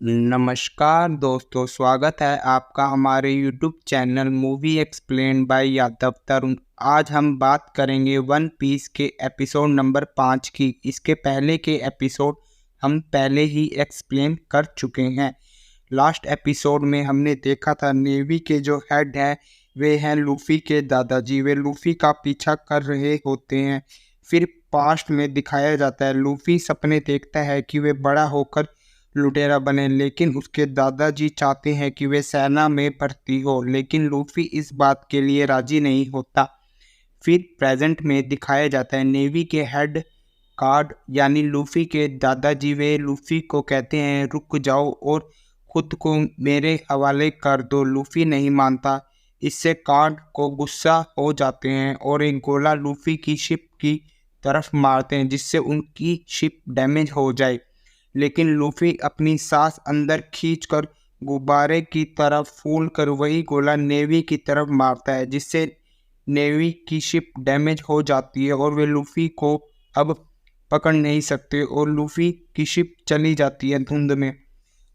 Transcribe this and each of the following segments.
नमस्कार दोस्तों, स्वागत है आपका हमारे YouTube channel movie explain by Yadav Tarun. आज हम बात करेंगे वन पीस के एपिसोड नंबर 5 की। इसके पहले के एपिसोड हम पहले ही एक्सप्लेन कर चुके हैं। लास्ट एपिसोड में हमने देखा था नेवी के जो हेड हैं वे हैं लूफी के दादाजी। वे लूफी का पीछा कर रहे होते हैं। फिर पास्ट में दिखाया जाता है लूफी सपने देखता है कि वे बड़ा होकर लुटेरा बने, लेकिन उसके दादाजी चाहते हैं कि वे सेना में भर्ती हो, लेकिन लूफी इस बात के लिए राजी नहीं होता। फिर प्रेजेंट में दिखाया जाता है नेवी के हेड कार्ड यानी लूफी के दादाजी वे लूफी को कहते हैं रुक जाओ और खुद को मेरे हवाले कर दो। लूफी नहीं मानता। इससे कार्ड को गुस्सा हो जाते हैं और एक गोला लूफी की शिप की तरफ मारते हैं जिससे उनकी शिप डैमेज हो जाए, लेकिन लूफी अपनी सांस अंदर खींचकर गुब्बारे की तरफ फूल कर वही गोला नेवी की तरफ मारता है जिससे नेवी की शिप डैमेज हो जाती है और वे लूफी को अब पकड़ नहीं सकते और लूफी की शिप चली जाती है धुंध में।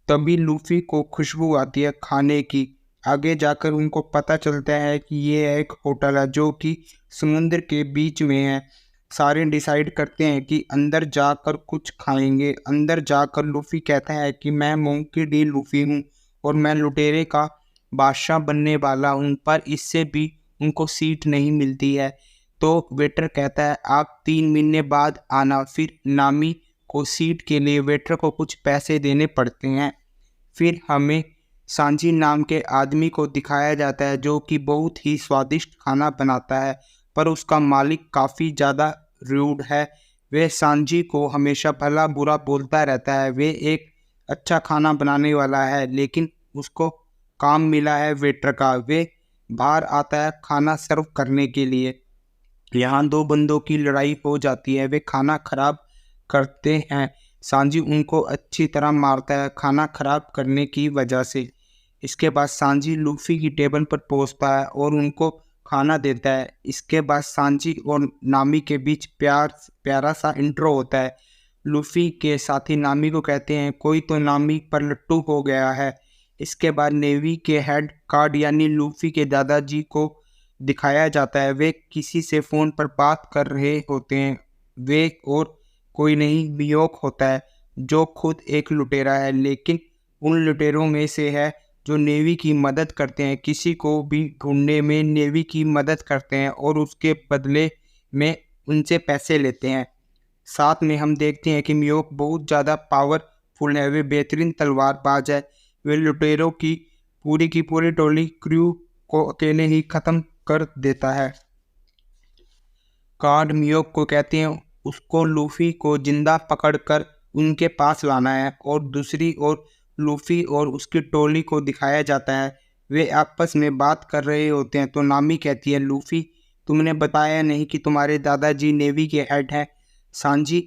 तभी लूफी को खुशबू आती है खाने की। आगे जाकर उनको पता चलता है कि ये एक होटल है जो कि समुद्र के बीच में है। सारे डिसाइड करते हैं कि अंदर जाकर कुछ खाएंगे। अंदर जाकर लूफी कहता है कि मैं मोंकी डी लूफी हूँ और मैं लुटेरे का बादशाह बनने वाला हूँ, पर इससे भी उनको सीट नहीं मिलती है। तो वेटर कहता है आप 3 महीने बाद आना। फिर नामी को सीट के लिए वेटर को कुछ पैसे देने पड़ते हैं। फिर हमें सांजी नाम के आदमी को दिखाया जाता है जो कि बहुत ही स्वादिष्ट खाना बनाता है, पर उसका मालिक काफ़ी ज़्यादा रूड है। वह सांजी को हमेशा भला बुरा बोलता रहता है। वे एक अच्छा खाना बनाने वाला है, लेकिन उसको काम मिला है वेटर का। वे बाहर आता है खाना सर्व करने के लिए। यहाँ दो बंदों की लड़ाई हो जाती है। वे खाना खराब करते हैं। सांजी उनको अच्छी तरह मारता है खाना खराब करने की वजह से। इसके बाद सांजी लूफी की टेबल पर पहुंचता है और उनको खाना देता है। इसके बाद सांजी और नामी के बीच प्यारा सा इंट्रो होता है। लूफी के साथी नामी को कहते हैं कोई तो नामी पर लट्टू हो गया है। इसके बाद नेवी के हेड कार्ड यानी लूफी के दादाजी को दिखाया जाता है। वे किसी से फ़ोन पर बात कर रहे होते हैं। वे और कोई नहीं मियोक होता है जो खुद एक लुटेरा है, लेकिन उन लुटेरों में से है जो नेवी की मदद करते हैं। किसी को भी ढूंढने में नेवी की मदद करते हैं और उसके बदले में उनसे पैसे लेते हैं। साथ में हम देखते हैं कि मियोक बहुत ज़्यादा पावरफुल है। वे बेहतरीन तलवारबाज है। वे लुटेरों की पूरी टोली क्रू को अकेले ही ख़त्म कर देता है। कार्ड मियोक को कहते हैं उसको लूफी को जिंदा पकड़कर उनके पास लाना है, और दूसरी ओर लूफी और उसकी टोली को दिखाया जाता है। वे आपस में बात कर रहे होते हैं तो नामी कहती है लूफी तुमने बताया नहीं कि तुम्हारे दादाजी नेवी के हेड हैं। सांजी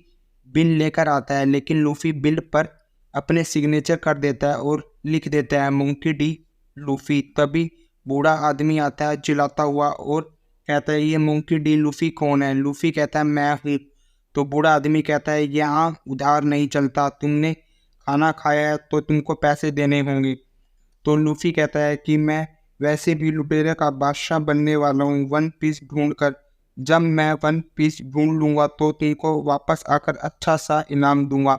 बिल लेकर आता है, लेकिन लूफी बिल पर अपने सिग्नेचर कर देता है और लिख देता है मोंकी डी लूफी। तभी बूढ़ा आदमी आता है चिल्लाता हुआ और कहता है ये मोंकी डी लूफी कौन है। लूफी कहता है मैं हूँ। तो बूढ़ा आदमी कहता है यहाँ उधार नहीं चलता, तुमने खाना खाया है तो तुमको पैसे देने होंगे। तो लूफी कहता है कि मैं वैसे भी लुटेरे का बादशाह बनने वाला हूँ वन पीस ढूंढकर। जब मैं वन पीस ढूंढ लूँगा तो तुमको वापस आकर अच्छा सा इनाम दूंगा।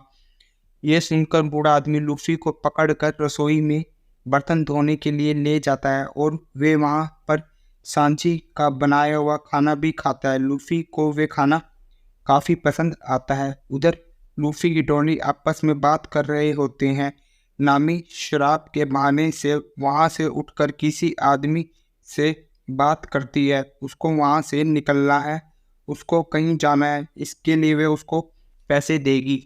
ये सुनकर बूढ़ा आदमी लूफी को पकड़कर रसोई में बर्तन धोने के लिए ले जाता है और वे वहाँ पर सांची का बनाया हुआ खाना भी खाता है। लूफी को वे खाना काफ़ी पसंद आता है। उधर लूफी की टोली आपस में बात कर रहे होते हैं। नामी शराब के बहाने से वहाँ से उठकर किसी आदमी से बात करती है। उसको वहाँ से निकलना है, उसको कहीं जाना है, इसके लिए वे उसको पैसे देगी।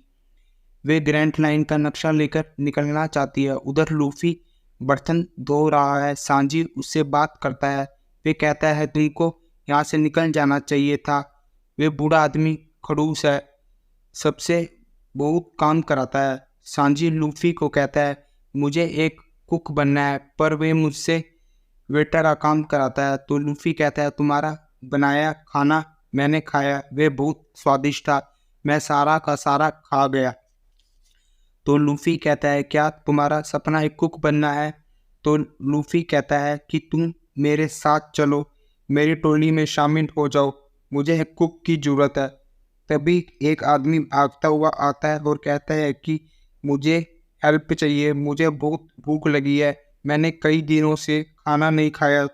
वे ग्रैंड लाइन का नक्शा लेकर निकलना चाहती है। उधर लूफी बर्तन धो रहा है। सांजी उससे बात करता है। वे कहता है तुमको यहाँ से निकल जाना चाहिए था। वे बूढ़ा आदमी खड़ूस है, सबसे बहुत काम कराता है। सांजी लूफी को कहता है मुझे एक कुक बनना है, पर वे मुझसे वेटर का काम कराता है। तो लूफी कहता है तुम्हारा बनाया खाना मैंने खाया, वे बहुत स्वादिष्ट था, मैं सारा का सारा खा गया। तो लूफी कहता है क्या तुम्हारा सपना एक कुक बनना है? तो लूफी कहता है कि तुम मेरे साथ चलो, मेरी टोली में शामिल हो जाओ, मुझे एक कुक की ज़रूरत है। तभी एक आदमी भागता हुआ आता है और कहता है कि मुझे हेल्प चाहिए, मुझे बहुत भूख लगी है, मैंने कई दिनों से खाना नहीं खाया।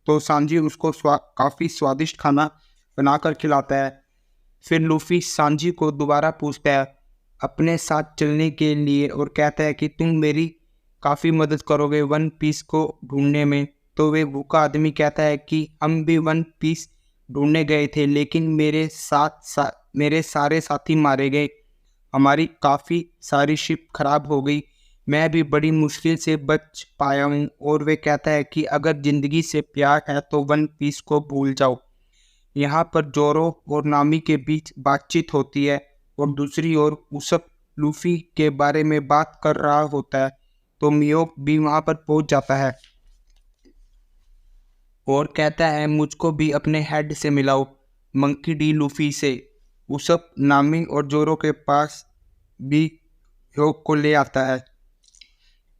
तो सांजी उसको काफ़ी स्वादिष्ट खाना बनाकर खिलाता है। फिर लूफी सांजी को दोबारा पूछता है अपने साथ चलने के लिए और कहता है कि तुम मेरी काफ़ी मदद करोगे वन पीस को ढूंढने में। तो वे भूखा आदमी कहता है कि हम भी वन पीस ढूंढने गए थे, लेकिन मेरे सारे साथी मारे गए, हमारी काफ़ी सारी शिप खराब हो गई, मैं भी बड़ी मुश्किल से बच पाया हूँ। और वे कहता है कि अगर ज़िंदगी से प्यार है तो वन पीस को भूल जाओ। यहाँ पर जोरो और नामी के बीच बातचीत होती है और दूसरी ओर उसप लूफी के बारे में बात कर रहा होता है। तो मियोक भी वहाँ पर पहुँच जाता है और कहता है मुझको भी अपने हेड से मिलाओ, मंकी डी लूफी से। उसप नामी और जोरो के पास भी मियोक को ले आता है।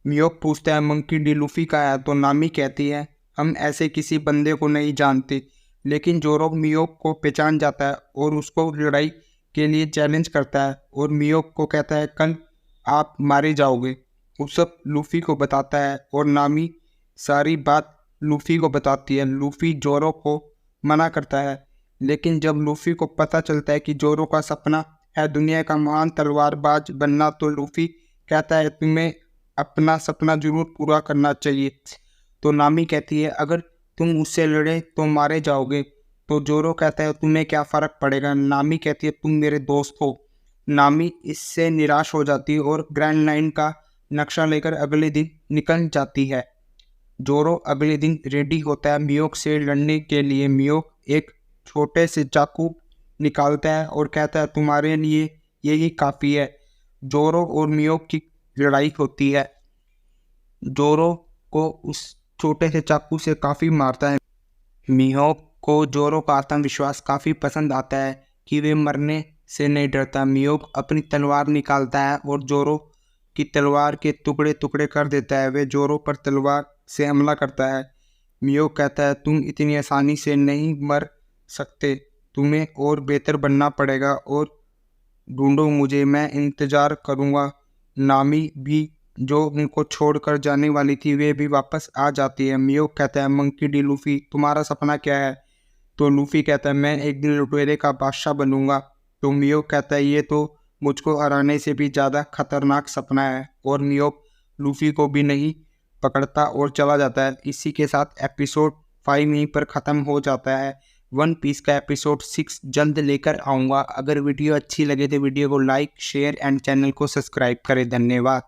मियोक पूछता है मंकी डी लूफी का है? तो नामी कहती है हम ऐसे किसी बंदे को नहीं जानते। लेकिन जोरो मियोक को पहचान जाता है और उसको लड़ाई के लिए चैलेंज करता है और मियोक को कहता है कल आप मारे जाओगे। उसप लूफी को बताता है और नामी सारी बात लूफी को बताती है। लूफी जोरो को मना करता है, लेकिन जब लूफी को पता चलता है कि जोरो का सपना है दुनिया का महान तलवारबाज बनना, तो लूफी कहता है तुम्हें अपना सपना जरूर पूरा करना चाहिए। तो नामी कहती है अगर तुम मुझसे लड़े तो मारे जाओगे। तो जोरो कहता है तुम्हें क्या फ़र्क पड़ेगा? नामी कहती है तुम मेरे दोस्त हो। नामी इससे निराश हो जाती है और ग्रैंड लाइन का नक्शा लेकर अगले दिन निकल जाती है। जोरो अगले दिन रेडी होता है मियोक से लड़ने के लिए। मियोक एक छोटे से चाकू निकालता है और कहता है तुम्हारे लिए यही काफ़ी है। जोरो और मियोक की लड़ाई होती है। जोरो को उस छोटे से चाकू से काफ़ी मारता है। मियोक को जोरो का आत्मविश्वास काफ़ी पसंद आता है कि वे मरने से नहीं डरता। मियोक अपनी तलवार निकालता है और जोरो की तलवार के टुकड़े टुकड़े कर देता है। वे जोरो पर तलवार से हमला करता है। मियोक कहता है तुम इतनी आसानी से नहीं मर सकते, तुम्हें और बेहतर बनना पड़ेगा और ढूंढो मुझे, मैं इंतज़ार करूँगा। नामी भी जो उनको छोड़कर जाने वाली थी वे भी वापस आ जाती है। मियोक कहता है मंकी डी लूफी तुम्हारा सपना क्या है? तो लूफी कहता है मैं एक दिन लुटेरे का बादशाह बनूंगा। तो मियोक कहता है ये तो मुझको हराने से भी ज़्यादा खतरनाक सपना है। और मियोक लूफी को भी नहीं पकड़ता और चला जाता है। इसी के साथ एपिसोड 5 यहीं पर ख़त्म हो जाता है। वन पीस का एपिसोड 6 जल्द लेकर आऊँगा। अगर वीडियो अच्छी लगे तो वीडियो को लाइक शेयर एंड चैनल को सब्सक्राइब करें। धन्यवाद।